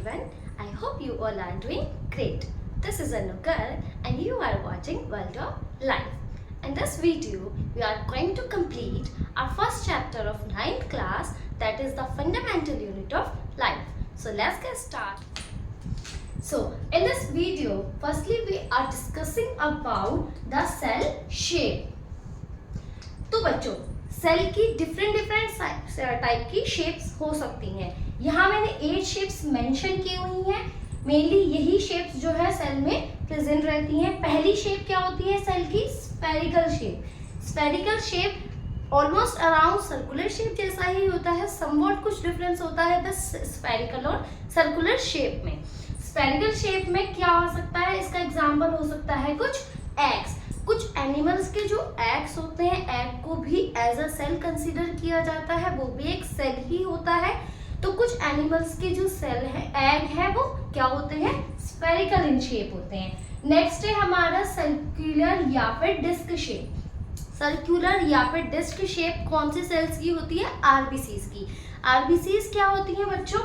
everyone. I hope you all are doing great. This is Anukar and you are watching World of Life. In this video, we are going to complete our first chapter of 9th class, that is the fundamental unit of life. So let's get started. So in this video, firstly we are discussing about the cell shape. तो बच्चों cell की different type की shapes हो सकती हैं. यहाँ मैंने 8 shapes mention की हुई हैं. मेनली यही शेप्स जो है सेल में प्रेजेंट रहती हैं. पहली शेप क्या होती है सेल की? Spherical shape. Spherical shape almost around circular shape जैसा ही होता है. समवॉट कुछ डिफरेंस होता है द स्फेरिकल और सर्कुलर शेप में. स्फेरिकल शेप में क्या हो सकता है? इसका एग्जाम्पल हो सकता है कुछ एग्स. कुछ एनिमल्स के जो एग्स होते हैं, एग को भी एज अ सेल कंसीडर किया जाता है, वो भी एक सेल ही होता है. तो कुछ एनिमल्स के जो सेल है, एग है, वो क्या होते हैं? स्फेरिकल इन शेप होते हैं. नेक्स्ट है हमारा सर्कुलर या फिर डिस्क शेप. सर्कुलर या फिर डिस्क शेप कौन सी सेल्स की होती है? आरबीसीज की. आरबीसीज क्या होती है बच्चों?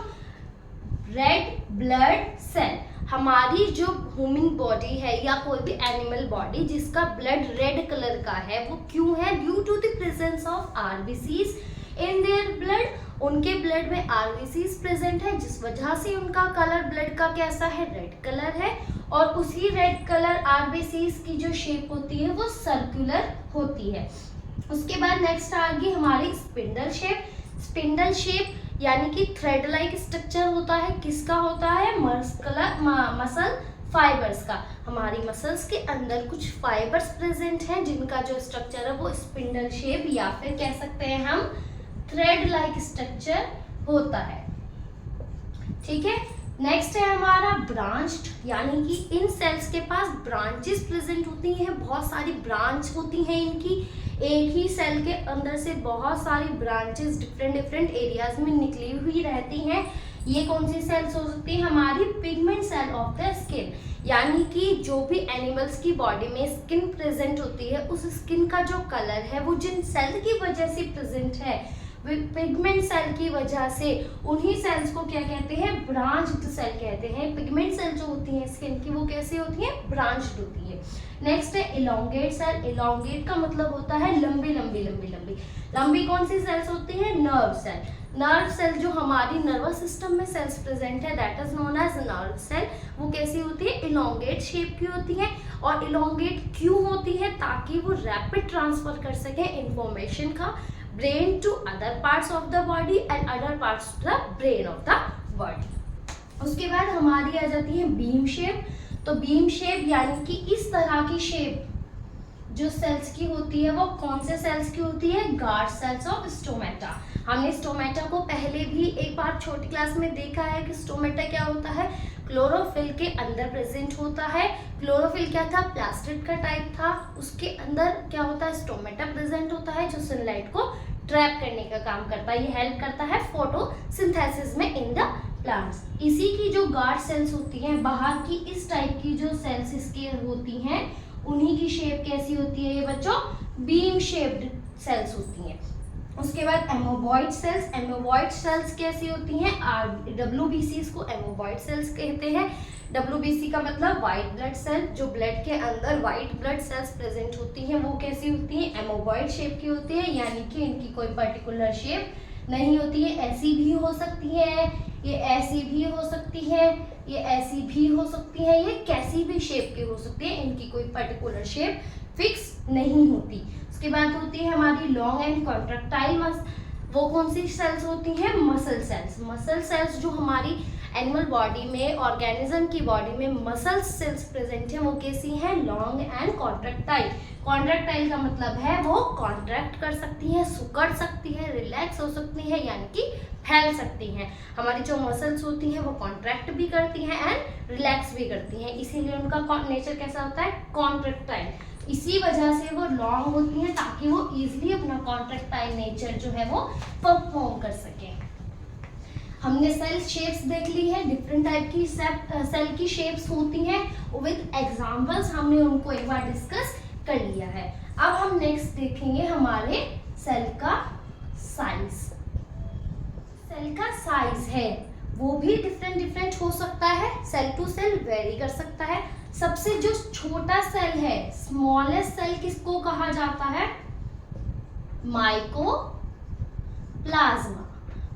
Red blood cell. हमारी जो ह्यूमन बॉडी है या कोई भी एनिमल बॉडी जिसका ब्लड रेड कलर का है, वो क्यों है? Due to the presence of RBCs in their blood. उनके ब्लड में आरबीसीज प्रेजेंट है, जिस वजह से उनका कलर ब्लड का कैसा है? रेड कलर है. और उसी रेड कलर आरबीसीज की जो शेप होती है वो सर्कुलर होती है. उसके बाद नेक्स्ट आ गई हमारी स्पिंडल शेप. स्पिंडल शेप यानी कि थ्रेड लाइक स्ट्रक्चर होता है. किसका होता है? मसल फाइबर्स का. हमारी मसल्स के अंदर कुछ फाइबर्स प्रेजेंट हैं जिनका जो स्ट्रक्चर है वो स्पिंडल शेप या फिर कह सकते हैं हम थ्रेड लाइक स्ट्रक्चर होता है. ठीक है. नेक्स्ट है हमारा ब्रांच्ड, यानी कि इन सेल्स के पास ब्रांचेस प्रेजेंट होती हैं. बहुत सारी ब्रांच होती हैं इनकी. एक ही सेल के अंदर से बहुत सारी ब्रांचेस डिफरेंट एरियाज में निकली हुई रहती हैं. ये कौन सी सेल्स हो सकती है? हमारी pigment cell of the skin. यानी कि जो भी एनिमल्स की बॉडी में स्किन प्रेजेंट होती है, उस स्किन का जो कलर है वो जिन सेल की वजह से प्रेजेंट है, पिगमेंट सेल की वजह से, उन्हीं सेल्स को क्या कहते हैं? ब्रांच्ड सेल कहते हैं. पिगमेंट सेल जो होती है स्किन की वो कैसे होती है? ब्रांच्ड होती है. नेक्स्ट है इलोंगेट सेल. इलोंगेट का मतलब होता है लंबी लंबी लंबी लंबी. लंबी कौन सी सेल्स होती है? Nerve cell. नर्व सेल जो हमारी नर्वस सिस्टम में सेल्स प्रेजेंट है, that is known as nerve cell. वो कैसी होती है? इलोंगेट शेप की होती है. और इलोंगेट क्यों होती है? ताकि वो रैपिड ट्रांसफर कर सके इंफॉर्मेशन का brain to other parts of the body and other parts to the brain of the body. उसके बाद हमारी आ जाती है बीम शेप. तो बीम शेप यानी कि इस तरह की शेप जो सेल्स की होती है वो कौन से सेल्स की होती है? Guard cells of stomata. हमने स्टोमेटा को पहले भी एक बार छोटी क्लास में देखा है कि स्टोमेटा क्या होता है? क्लोरोफिल के अंदर प्रेजेंट होता है. क्लोरोफिल क्या था? प्लास्टिड का टाइप था. उसके अंदर क्या होता है? स्टोमेटा प्रेजेंट होता है जो सनलाइट को ट्रैप करने का काम करता है. ये हेल्प करता है फोटोसिंथेसिस में इन द प्लांट्स. इसी की जो गार्ड सेल्स होती हैं, बाहर की इस टाइप की जो सेल्स इसकी होती हैं, उन्हीं की शेप कैसी होती है ये बच्चों? बीम शेप्ड सेल्स होती हैं. उसके बाद एमोबॉइड सेल्स. एमोबॉइड सेल्स कैसी होती हैं? डब्ल्यूबीसी को एमोबॉइड सेल्स कहते हैं. डब्ल्यूबीसी का मतलब व्हाइट ब्लड सेल. जो ब्लड के अंदर व्हाइट ब्लड सेल्स प्रेजेंट होती हैं वो कैसी होती हैं? एमोबॉइड शेप की होती है. यानी कि इनकी कोई पर्टिकुलर शेप नहीं होती है. ऐसी भी हो सकती है, ये ऐसी भी हो सकती है, ये ऐसी भी हो सकती है, ये कैसी भी शेप की हो सकती है. इनकी कोई पर्टिकुलर शेप फिक्स नहीं होती. उसके बाद होती है हमारी लॉन्ग एंड कॉन्ट्रैक्टाइल. वो कौन सी सेल्स होती हैं? Muscle cells. मसल सेल्स जो हमारी एनिमल बॉडी में, ऑर्गेनिज्म की बॉडी में मसल सेल्स प्रेजेंट हैं वो कैसी हैं? Long and contractile. कॉन्ट्रैक्टाइल का मतलब है वो कॉन्ट्रैक्ट कर सकती है, सिकुड़ सकती है, रिलैक्स हो सकती है, यानी कि फैल सकती हैं. हमारी जो मसल्स होती हैं वो कॉन्ट्रैक्ट भी करती हैं एंड रिलैक्स भी करती हैं. इसीलिए उनका नेचर कैसा होता है? कॉन्ट्रैक्टाइल. इसी वजह से वो लॉन्ग होती हैं ताकि वो इजीली अपना कॉन्ट्रैक्टाइल नेचर जो है वो परफॉर्म कर सकें. हमने सेल शेप्स देख ली है. डिफरेंट टाइप की सेल की शेप्स होती हैं. विद एग्जांपल्स हमने उनको एक बार डिस्कस कर लिया है. अब हम नेक्स्ट देखेंगे हमारे सेल का साइज. सेल का साइज है वो भी डिफरेंट हो सकता है, सेल टू सेल वेरी कर सकता है। सबसे जो छोटा सेल है, स्मॉलेस्ट सेल किसको कहा जाता है? माइकोप्लाज्मा।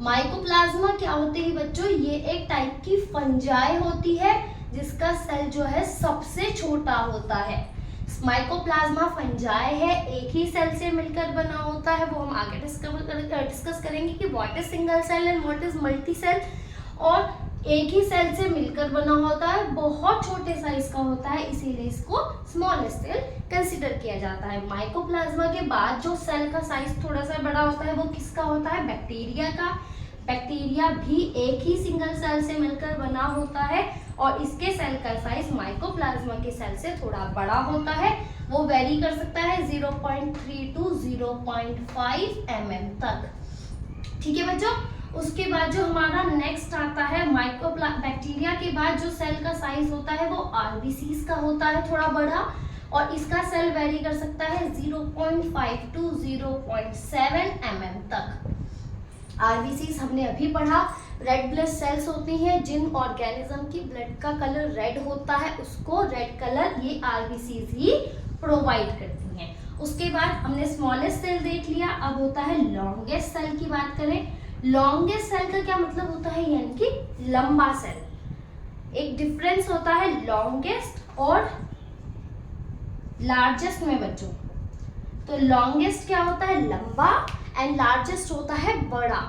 माइकोप्लाज्मा क्या होते हैं बच्चों? ये एक टाइप की फंजाई होती है जिसका सेल जो है सबसे छोटा होता है। माइकोप्लाज्मा फंजाई है, एक ही सेल से मिलकर बना होता है। वो हम आगे डिस्कस करेंगे कि what is single cell and what is multi cell. और एक ही सेल से मिलकर बना होता है, बहुत छोटे साइज का होता है, इसीलिए इसको स्मॉलेस्ट सेल कंसीडर किया जाता है। माइकोप्लाज्मा के बाद जो सेल का साइज थोड़ा सा बड़ा होता है वो किसका होता है? बैक्टीरिया का। बैक्टीरिया भी एक ही सिंगल सेल से मिलकर बना होता है और इसके सेल का साइज माइकोप्लाज्मा के सेल से थोड़ा बड़ा होता है। वो वेरी कर सकता है 0.3 to 0.5 mm तक। ठीक है बच्चों। उसके बाद जो हमारा नेक्स्ट आता है बैक्टीरिया के बाद जो सेल का साइज होता है वो आरबीसीज का होता है, थोड़ा बड़ा, और इसका सेल वेरी कर सकता है 0.5 to 0.7 mm तक। आरबीसीज हमने अभी पढ़ा, रेड ब्लड सेल्स होती हैं जिन ऑर्गेनिज्म की ब्लड का कलर रेड होता है, उसको रेड कलर ये आरबीसीज ही प्रोवाइड करती हैं। उसके बाद हमने स्मॉलेस्ट सेल देख लिया, अब होता है लॉन्गेस्ट सेल की बात करें। लॉन्गेस्ट सेल का क्या मतलब होता है? यानी कि लंबा सेल। एक डिफरेंस होता है लॉन्गेस्ट और लार्जेस्ट में बच्चों। तो लॉन्गेस्ट क्या होता है? लंबा, एंड लार्जेस्ट होता है बड़ा।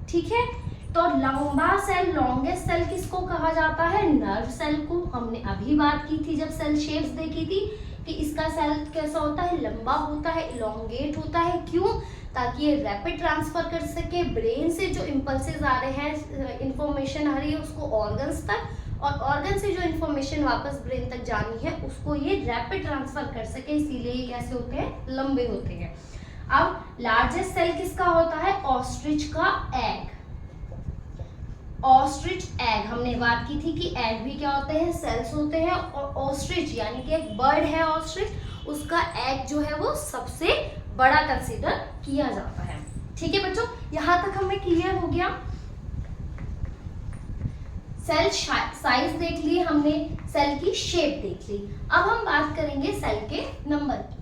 ठीक है, तो लंबा सेल, लॉन्गेस्ट सेल किसको कहा जाता है? नर्व सेल को। हमने अभी बात की थी जब सेल शेप्स देखी थी कि इसका सेल कैसा होता है? लंबा होता है, इलोंगेट होता है। क्यों? ताकि ये रैपिड ट्रांसफर कर सके ब्रेन से जो इम्पल्सेस आ रहे हैं, इंफॉर्मेशन आ रही है उसको ऑर्गन्स तक, और ऑर्गन से जो इन्फॉर्मेशन वापस ब्रेन तक जानी है उसको ये रैपिड ट्रांसफर कर सके, इसीलिए ये कैसे होते हैं? लंबे होते हैं। अब लार्जेस्ट सेल किसका होता है? ऑस्ट्रिच का एग। ऑस्ट्रिच एग, हमने बात की थी कि एग भी क्या होते हैं? सेल्स होते हैं। और ऑस्ट्रिच यानी कि एक बर्ड है ऑस्ट्रिच, उसका एग जो है वो सबसे बड़ा कंसीडर किया जाता है। ठीक है बच्चों, यहां तक हमें क्लियर हो गया। सेल साइज देख ली हमने, सेल की शेप देख ली। अब हम बात करेंगे सेल के नंबर की।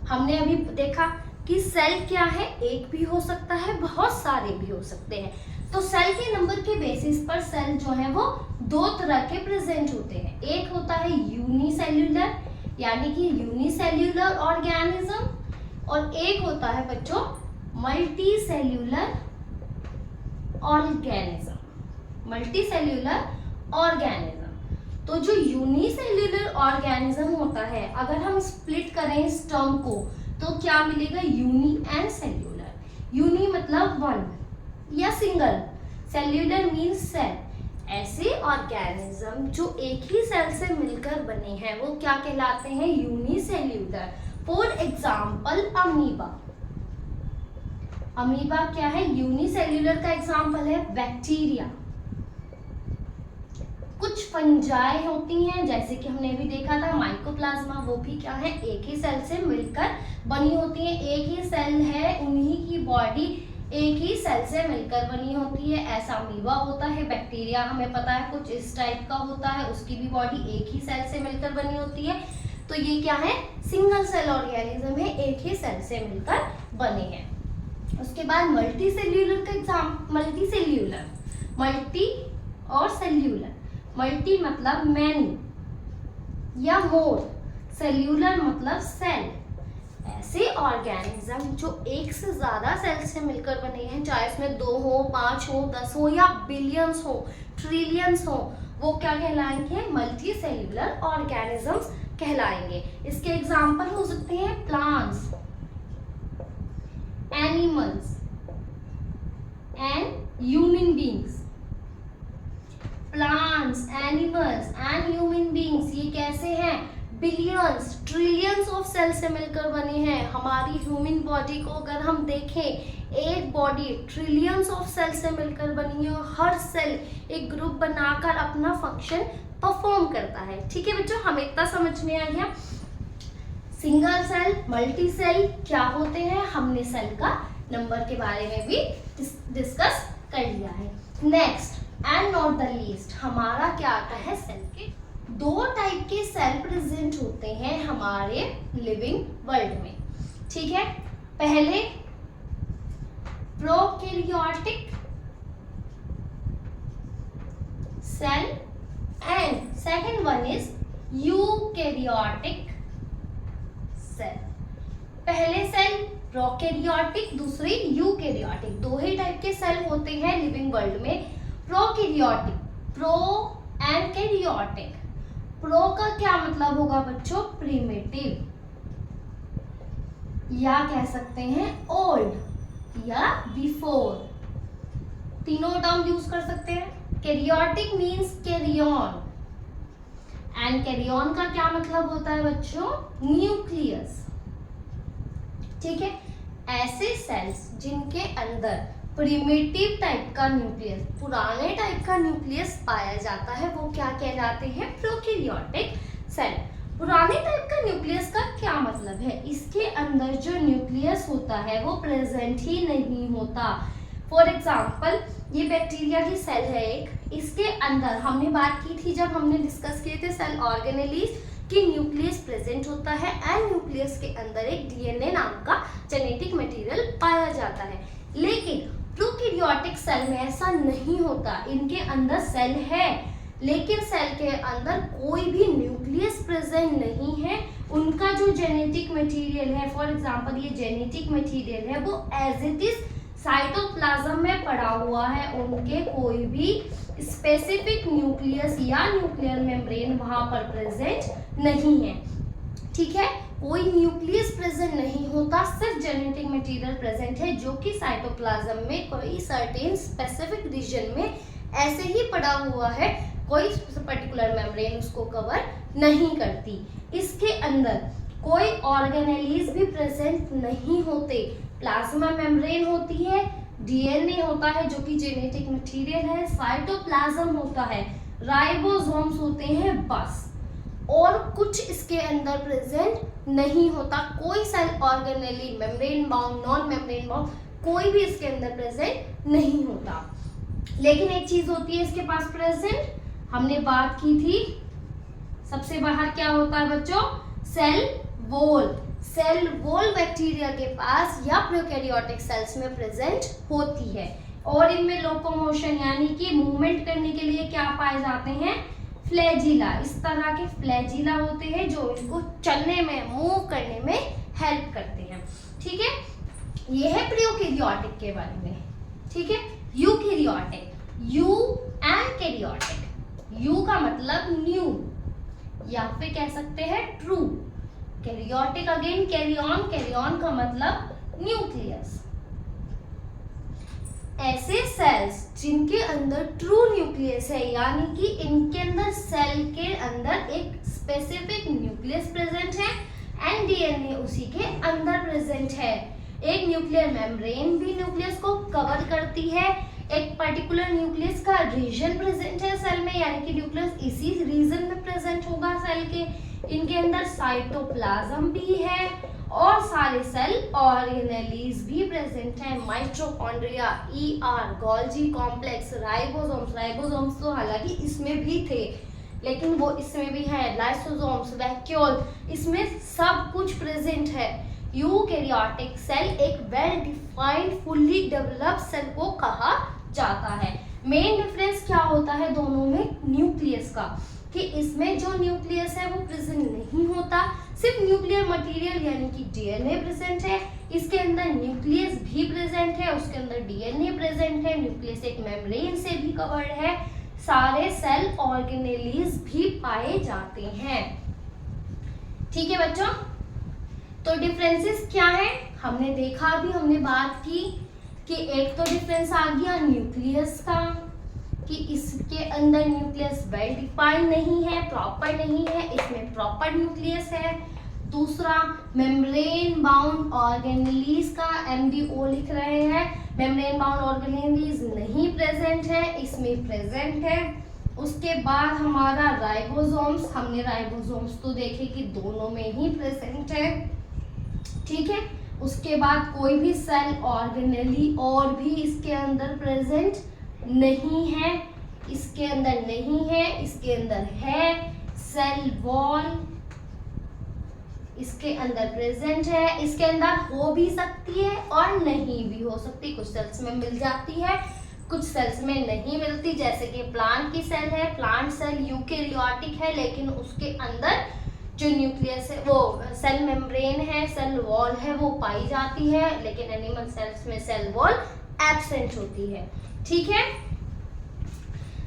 हमने अभी देखा कि सेल क्या है? एक भी हो सकता है, बहुत सारे भी हो सकते हैं। तो सेल के नंबर के बेसिस पर सेल जो है वो दो तरह के प्रेजेंट होते हैं। एक होता है यूनिसेल्यूलर, यानी कि यूनिसेल्यूलर ऑर्गेनिज्म, और एक होता है बच्चों multi cellular organism. Multi cellular organism. तो जो यूनिसेल्यूलर ऑर्गेनिज्म होता है, अगर हम स्प्लिट करें इस टर्म को तो क्या मिलेगा? Uni and cellular. यूनी मतलब वन या सिंगल, सेल्यूलर मीन्स सेल। ऐसे ऑर्गेनिज्म जो एक ही सेल से मिलकर बने हैं वो क्या कहलाते हैं? Unicellular. For example amoeba. Amoeba क्या है? यूनिसेल्यूलर का एग्जाम्पल है। बैक्टीरिया, कुछ फंजाई होती हैं जैसे कि हमने भी देखा था माइकोप्लाज्मा, वो भी क्या है? एक ही सेल से मिलकर बनी होती है। एक ही सेल है, उन्हीं की बॉडी एक ही सेल से मिलकर बनी होती है। ऐसा अमीबा होता है। बैक्टीरिया हमें पता है कुछ इस टाइप का होता है, उसकी भी बॉडी एक ही सेल से मिलकर बनी होती है। तो ये क्या है? सिंगल सेल ऑर्गेनिज्म है, एक ही सेल से मिलकर बने हैं। उसके बाद मल्टी सेल्यूलर का एग्जाम्पल, मल्टी सेल्यूलर, मल्टी और सेल्यूलर। मल्टी मतलब मैनी या मोर, सेल्यूलर मतलब सेल। ऐसे ऑर्गेनिज्म जो एक से ज्यादा सेल से मिलकर बने हैं, चाहे इसमें 2 हो, 5 हो, 10 हो या बिलियंस हो, ट्रिलियंस हो, वो क्या कहलाएंगे? मल्टी सेल्यूलर ऑर्गेनिजम्स कहलाएंगे। इसके एग्जाम्पल हो सकते हैं plants, animals and human beings. Plants, animals and human beings ये कैसे हैं? बिलियंस, ट्रिलियंस ऑफ सेल से मिलकर बने हैं। हमारी ह्यूमन बॉडी को अगर हम देखें, एक बॉडी ट्रिलियंस ऑफ सेल से मिलकर बनी है और हर सेल एक ग्रुप बनाकर अपना फंक्शन परफॉर्म करता है। ठीक है बच्चों, हमें इतना समझ में आ गया। सिंगल सेल, मल्टी सेल क्या होते हैं, हमने सेल का नंबर के बारे में भी डिस्कस कर लिया है। Next and not the least हमारा क्या आता है, सेल के दो टाइप के सेल प्रेजेंट होते हैं हमारे लिविंग वर्ल्ड में। ठीक है, पहले prokaryotic cell and second one is eukaryotic cell. पहले सेल प्रोकैरियोटिक, दूसरी यूकैरियोटिक, दो ही टाइप के सेल होते हैं लिविंग वर्ल्ड में। Prokaryotic, pro and karyotic. Pro का क्या मतलब होगा बच्चों, प्रिमिटिव, या कह सकते हैं ओल्ड या बिफोर, तीनों टर्म यूज कर सकते हैं। Karyotic means carry on, and carry on का क्या मतलब होता है बच्चों, न्यूक्लियस। ठीक है, ऐसे सेल्स जिनके अंदर प्रिमिटिव टाइप का न्यूक्लियस, पुराने टाइप का न्यूक्लियस पाया जाता है, वो क्या कहलाते हैं, प्रोकैरियोटिक सेल। पुराने टाइप का न्यूक्लियस का क्या मतलब है, इसके अंदर जो न्यूक्लियस होता है वो प्रेजेंट ही नहीं होता। फॉर एग्जाम्पल ये बैक्टीरिया की सेल है एक, इसके अंदर हमने बात की थी जब हमने डिस्कस किए थे सेल ऑर्गेनेलीज कि न्यूक्लियस प्रेजेंट होता है एंड न्यूक्लियस के अंदर एक डीएनए नाम का जेनेटिक मटेरियल पाया जाता है। लेकिन प्रोकैरियोटिक सेल में ऐसा नहीं होता, इनके अंदर सेल है लेकिन सेल के अंदर कोई भी न्यूक्लियस प्रेजेंट नहीं है। उनका जो जेनेटिक मटेरियल है, फॉर एग्जांपल ये जेनेटिक मटेरियल है, वो एज इट इज साइटोप्लाज्म में पड़ा हुआ है। उनके कोई भी स्पेसिफिक न्यूक्लियस या न्यूक्लियर मेम्ब्रेन वहां पर प्रेजेंट नहीं है। ठीक है, कोई न्यूक्लियस प्रेजेंट नहीं होता, सिर्फ जेनेटिक मटेरियल प्रेजेंट है जो कि साइटोप्लाज्म में कोई सर्टेन स्पेसिफिक रीजन में ऐसे ही पड़ा हुआ है, कोई पर्टिकुलर मेम्ब्रेन उसको कवर नहीं करती। इसके अंदर कोई ऑर्गेनेलीज भी प्रेजेंट नहीं होते। प्लाज्मा मेम्ब्रेन होती है, डीएनए होता है जो कि जेनेटिक मटेरियल है, साइटोप्लाज्म होता है, राइबोसोम्स होते हैं, बस और कुछ इसके अंदर प्रेजेंट नहीं होता। कोई cell organelle, membrane bound, non membrane bound, कोई भी इसके अंदर प्रेजेंट नहीं होता। लेकिन एक चीज होती है इसके पास प्रेजेंट, हमने बात की थी, सबसे बाहर क्या होता है बच्चों, cell wall. Cell wall bacteria के पास या प्रोकैरियोटिक सेल्स में प्रेजेंट होती है और इनमें लोकोमोशन यानी कि मूवमेंट करने के लिए क्या पाए जाते हैं, फ्लैजिला। इस तरह के फ्लैजिला होते हैं जो इनको चलने में, मूव करने में हेल्प करते हैं। ठीक है, ये है प्रोकैरियोटिक के बारे में। ठीक है, eukaryotic, you and karyotic. You का मतलब न्यू या फिर कह सकते हैं true. Karyotic again carry on, carry on का मतलब न्यूक्लियस। ऐसे सेल्स जिनके अंदर ट्रू न्यूक्लियस है यानी कि इनके अंदर सेल के अंदर एक स्पेसिफिक न्यूक्लियस प्रेजेंट है एंड डीएनए उसी के अंदर प्रेजेंट है। एक न्यूक्लियर मेम्ब्रेन भी न्यूक्लियस को कवर करती है, एक पर्टिकुलर न्यूक्लियस का रीजन प्रेजेंट है सेल में यानी कि न्यूक्लियस इसी रीजन में प्रेजेंट होगा सेल के। इनके अंदर साइटोप्लाज्म भी है और सारे सेल ऑर्गेनेलीज भी प्रेजेंट है, mitochondria, ER, Golgi complex, ribosomes. Ribosomes तो हालांकि इसमें भी थे लेकिन वो इसमें भी है, लाइसोसोम्स, वैक्यूल, इसमें सब कुछ प्रेजेंट है। यूकैरियोटिक सेल एक well defined fully developed cell को कहा जाता है। मेन डिफरेंस क्या होता है दोनों में, न्यूक्लियस का, कि इसमें जो न्यूक्लियस है वो प्रेजेंट नहीं होता, सिर्फ न्यूक्लियर मटेरियल यानी कि डीएनए प्रेजेंट है। इसके अंदर न्यूक्लियस भी प्रेजेंट है, उसके अंदर डीएनए प्रेजेंट है, न्यूक्लियस एक मेम्ब्रेन से भी कवर्ड है, सारे सेल ऑर्गेनेलीज भी पाए जाते हैं। ठीक है बच्चों, तो डिफरेंसेस क्या है हमने देखा, अभी हमने बात की कि एक तो डिफरेंस आ गया न्यूक्लियस का कि इसके अंदर न्यूक्लियस वेल डिफाइंड नहीं है, प्रॉपर नहीं है, इसमें प्रॉपर न्यूक्लियस है। दूसरा मेम्ब्रेन बाउंड ऑर्गेनेलीज का एमबीओ लिख रहे हैं, मेम्ब्रेन बाउंड ऑर्गेनेलीज नहीं प्रेजेंट है, इसमें प्रेजेंट है। उसके बाद हमारा राइबोसोम्स, हमने राइबोसोम्स तो देखे कि दोनों में ही प्रेजेंट है। ठीक है, उसके बाद कोई भी सेल ऑर्गेनेली और भी इसके अंदर प्रेजेंट नहीं है, इसके अंदर नहीं है, इसके अंदर है। सेल वॉल इसके अंदर प्रेजेंट है, इसके अंदर हो भी सकती है और नहीं भी हो सकती। कुछ सेल्स में मिल जाती है, कुछ सेल्स में नहीं मिलती, जैसे कि प्लांट की सेल है। प्लांट सेल यूकेरियोटिक है, लेकिन उसके अंदर जो न्यूक्लियस है, वो सेल मेम्ब्रेन है, सेल वॉल है, वो पाई जाती है, लेकिन एनिमल सेल्स में सेल वॉल एब्सेंट होती है। ठीक है,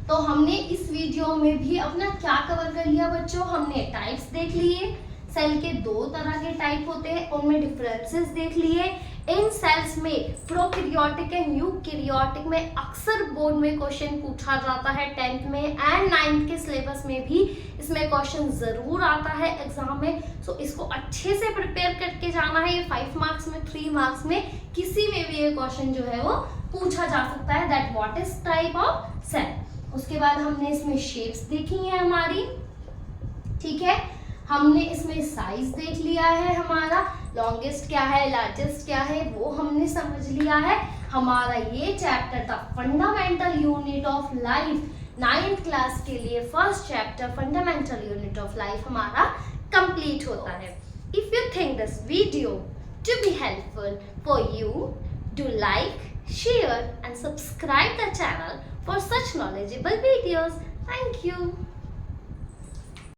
तो हमने इस वीडियो में भी अपना क्या कवर कर लिया बच्चों? हमने टाइप्स देख लिए, सेल के दो तरह के टाइप होते हैं, उनमें डिफरेंसेस देख लिए। इन सेल्स में प्रोकैरियोटिक एंड यूकैरियोटिक में अक्सर बोर्ड में क्वेश्चन पूछा जाता है, 10th में एंड 9th के सिलेबस में भी इसमें क्वेश्चन जरूर आता है एग्जाम में। सो इसको अच्छे से प्रिपेयर करके जाना है। ये 5 मार्क्स में, 3 मार्क्स में, किसी में भी ये क्वेश्चन जो है वो पूछा जा सकता है, that what is type of cell. उसके बाद हमने इसमें शेप्स देखी है हमारी, ठीक है। हमने इसमें साइज देख लिया है, हमारा लॉन्गेस्ट क्या है, लार्जेस्ट क्या है, वो हमने समझ लिया है। हमारा ये चैप्टर था fundamental unit of life, 9th class के लिए first chapter fundamental unit of life हमारा कंप्लीट होता है। If you think this video to be helpful for you, do like, share and subscribe the channel for such knowledgeable videos. Thank you.